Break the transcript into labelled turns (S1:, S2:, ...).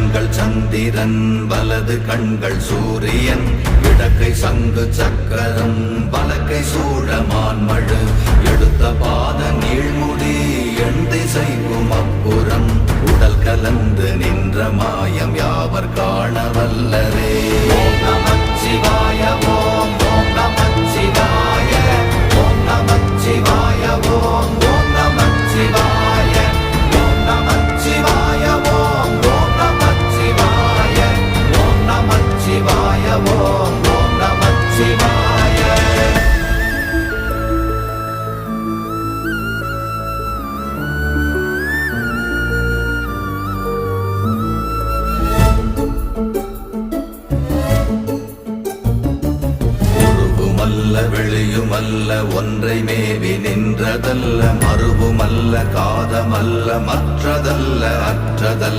S1: கண்கள் சந்திரன் வலது கண்கள் சூரியன் இடக்கை சங்கு சக்கரம் வலக்கை சூழமான்மழு எடுத்த பாத நீழ்முடி எண் திசைக்கும் அப்புறம் உடல் கலந்து நின்ற மாயம் யாவர் காண வல்லரே. ஓம் நமச்சிவாய ஓம் ஓம் நமச்சிவாய ஓம் நமச்சிவாய ஓம் ஓம் நமச்சிவாய ஓம் நமச்சிவாய ஓம் ஓம் நமச்சிவாய ஓம் நமச்சிவாய ஓம் ஓம் நமச்சிவாய. வெளியுமல்ல ஒன்றை மேவி நின்றதல்ல மறுவுமல்ல காதமல்ல மற்றதல்ல அற்றதல்ல